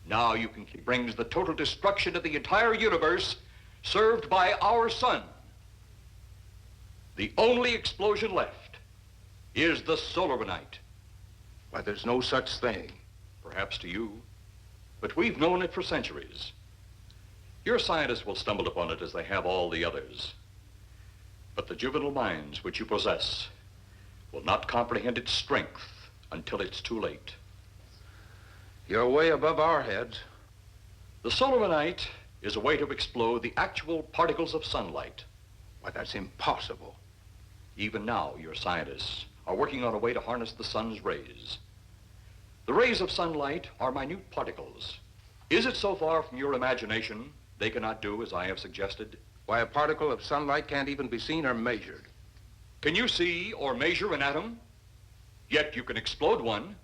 Now you can brings the total destruction of the entire universe served by our sun. The only explosion left is the solar night. Why, there's no such thing. Perhaps to you, but we've known it for centuries. Your scientists will stumble upon it as they have all the others. But the juvenile minds which you possess will not comprehend its strength until it's too late. You're way above our heads. The solar night is a way to explode the actual particles of sunlight. Why, that's impossible. Even now, your scientists are working on a way to harness the sun's rays. The rays of sunlight are minute particles. Is it so far from your imagination they cannot do as I have suggested? Why, a particle of sunlight can't even be seen or measured. Can you see or measure an atom? Yet you can explode one.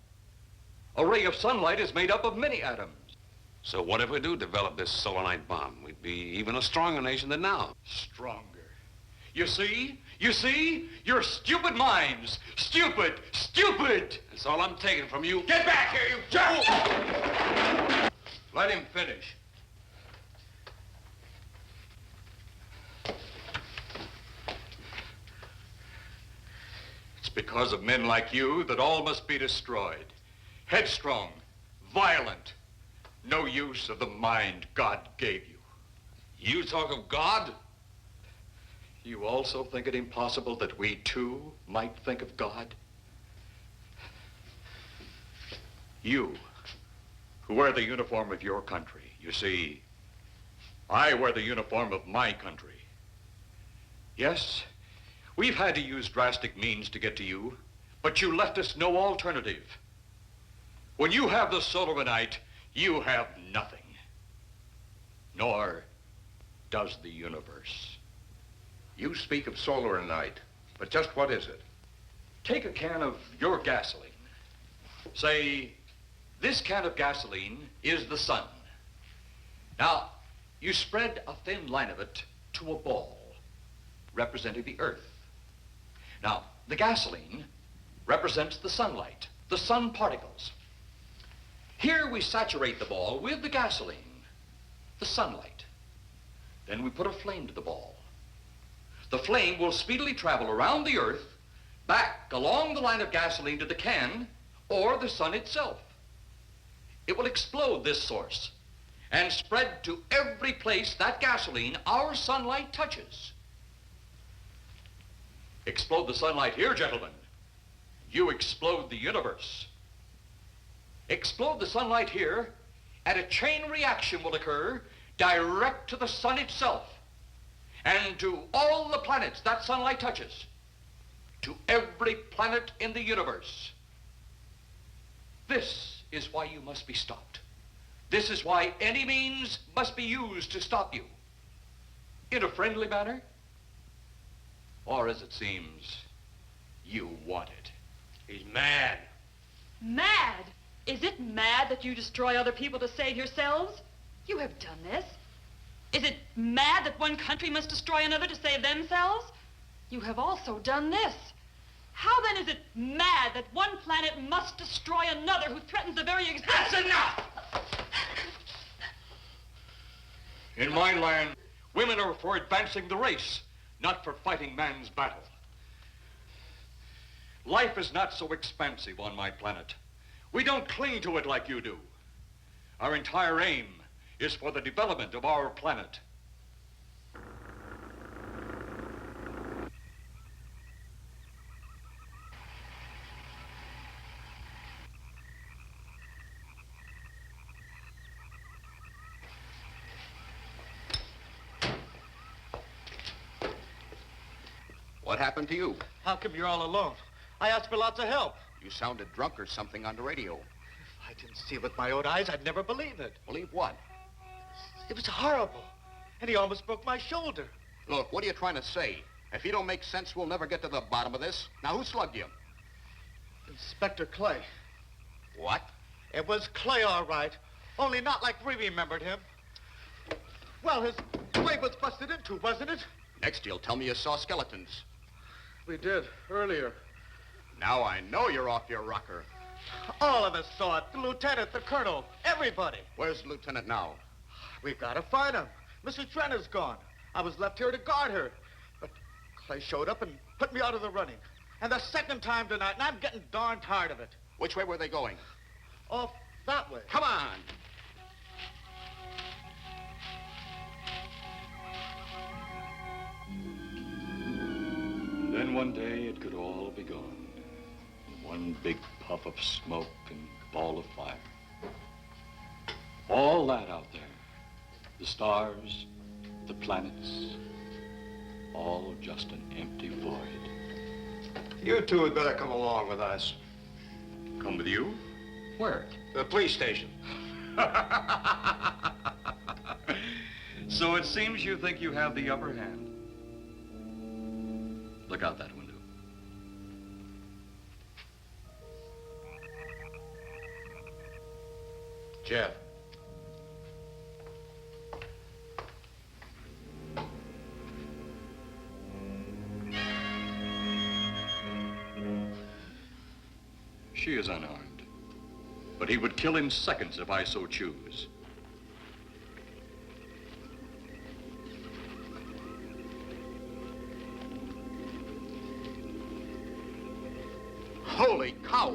A ray of sunlight is made up of many atoms. So what if we do develop this solar night bomb? We'd be even a stronger nation than now. Stronger. You see? You see? Your stupid minds. Stupid! Stupid! That's all I'm taking from you. Get back here, you jerk! Let him finish. It's because of men like you that all must be destroyed. Headstrong, violent, no use of the mind God gave you. You talk of God? You also think it impossible that we too might think of God? You, who wear the uniform of your country, you see, I wear the uniform of my country. Yes, we've had to use drastic means to get to you, but you left us no alternative. When you have the solar night, you have nothing. Nor does the universe. You speak of solar night, but just what is it? Take a can of your gasoline. Say, this can of gasoline is the sun. Now, you spread a thin line of it to a ball, representing the earth. Now, the gasoline represents the sunlight, the sun particles. Here we saturate the ball with the gasoline, the sunlight. Then we put a flame to the ball. The flame will speedily travel around the earth, back along the line of gasoline to the can, or the sun itself. It will explode this source and spread to every place that gasoline, our sunlight, touches. Explode the sunlight here, gentlemen. You explode the universe. Explode the sunlight here, and a chain reaction will occur direct to the sun itself and to all the planets that sunlight touches, to every planet in the universe. This is why you must be stopped. This is why any means must be used to stop you. In a friendly manner, or as it seems, you want it. He's mad. Mad? Is it mad that you destroy other people to save yourselves? You have done this. Is it mad that one country must destroy another to save themselves? You have also done this. How then is it mad that one planet must destroy another who threatens the very existence? That's enough! In my land, women are for advancing the race, not for fighting man's battle. Life is not so expansive on my planet. We don't cling to it like you do. Our entire aim is for the development of our planet. What happened to you? How come you're all alone? I asked for lots of help. You sounded drunk or something on the radio. If I didn't see it with my own eyes, I'd never believe it. Believe what? It was horrible. And he almost broke my shoulder. Look, what are you trying to say? If you don't make sense, we'll never get to the bottom of this. Now, who slugged you? Inspector Clay. What? It was Clay, all right. Only not like we remembered him. Well, his blade was busted into, wasn't it? Next, you'll tell me you saw skeletons. we did, earlier. Now I know you're off your rocker. All of us saw it. The lieutenant, the colonel, everybody. Where's the lieutenant now? We've got to find him. Mrs. Trent is gone. I was left here to guard her. But Clay showed up and put me out of the running. And the second time tonight, and I'm getting darn tired of it. Which way were they going? Off that way. Come on. Then one day it could all be gone. In one big puff of smoke and ball of fire. All that out there, the stars, the planets, all just an empty void. You two had better come along with us. Come with you? Where? The police station. So it seems you think you have the upper hand. Look out that window. Jeff. She is unarmed, but he would kill in seconds if I so choose. Holy cow!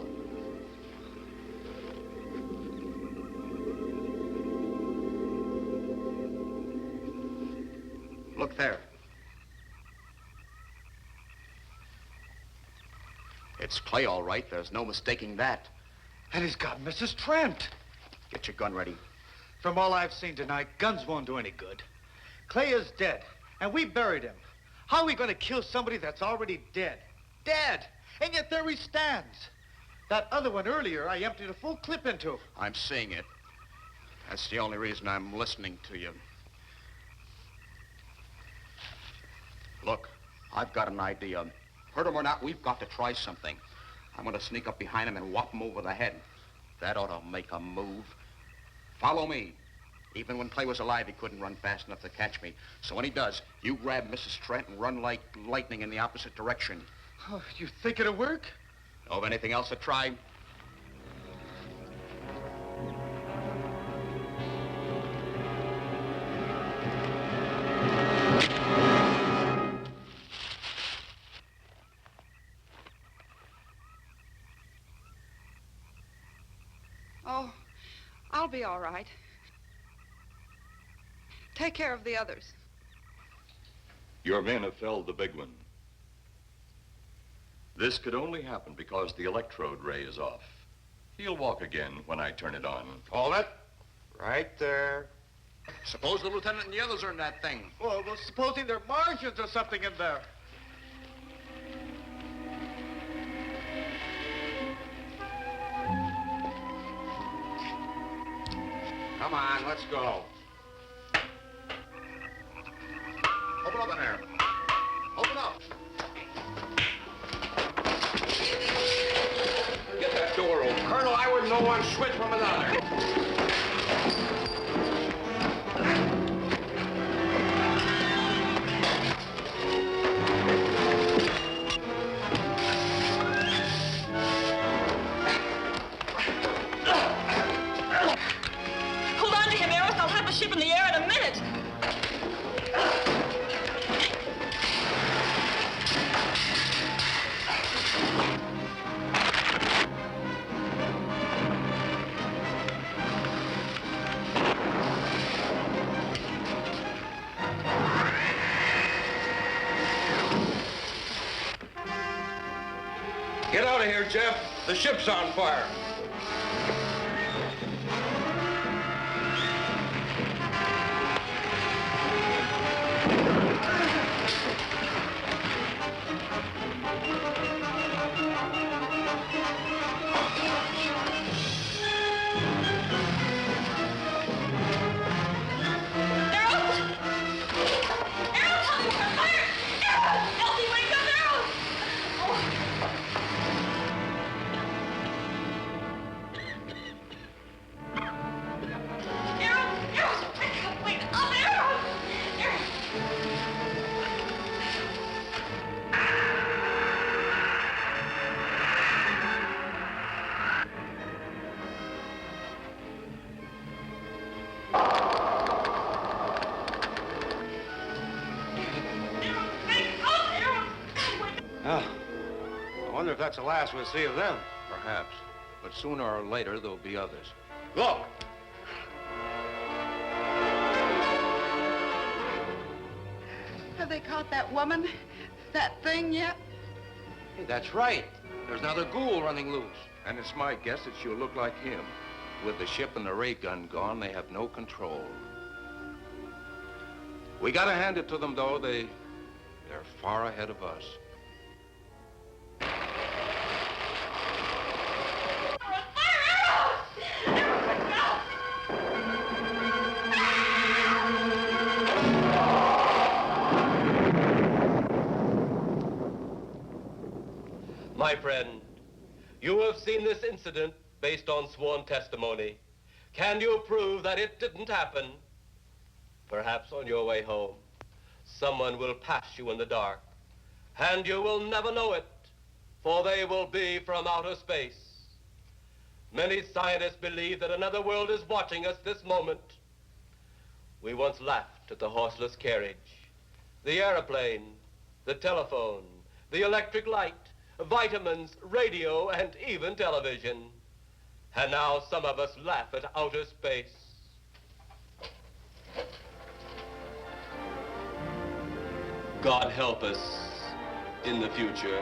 Look there. It's Clay, all right. There's no mistaking that. And he's got Mrs. Trent. Get your gun ready. From all I've seen tonight, guns won't do any good. Clay is dead, and we buried him. How are we going to kill somebody that's already dead? Dead! And yet there he stands. That other one earlier, I emptied a full clip into. I'm seeing it. That's the only reason I'm listening to you. Look, I've got an idea. Hurt him or not, we've got to try something. I'm going to sneak up behind him and whop him over the head. That ought to make a move. Follow me. Even when Clay was alive, he couldn't run fast enough to catch me. So when he does, you grab Mrs. Trent and run like lightning in the opposite direction. Oh, you think it'll work? Know of anything else to try? Oh, I'll be all right. Take care of the others. Your men have felled the big one. This could only happen because the electrode ray is off. He'll walk again when I turn it on. Hold it. Right there. Suppose the lieutenant and the others are in that thing. Well, supposing there are Martians or something in there. Come on, let's go. Open up in there. Open up. Get that door open. Colonel, I wouldn't know one switch from another. Hold on to him, Eros. I'll have the ship in the air in a minute. Get out of here, Jeff. The ship's on fire. wonder if that's the last we'll see of them. Perhaps. But sooner or later, there'll be others. Look! Have they caught that woman? That thing yet? Hey, that's right. There's another ghoul running loose. And it's my guess that she'll look like him. With the ship and the ray gun gone, they have no control. We gotta hand it to them, though. They're far ahead of us. My friend, you have seen this incident based on sworn testimony. Can you prove that it didn't happen? Perhaps on your way home, someone will pass you in the dark, and you will never know it, for they will be from outer space. Many scientists believe that another world is watching us this moment. We once laughed at the horseless carriage, the airplane, the telephone, the electric light, vitamins, radio, and even television. And now some of us laugh at outer space. God help us in the future.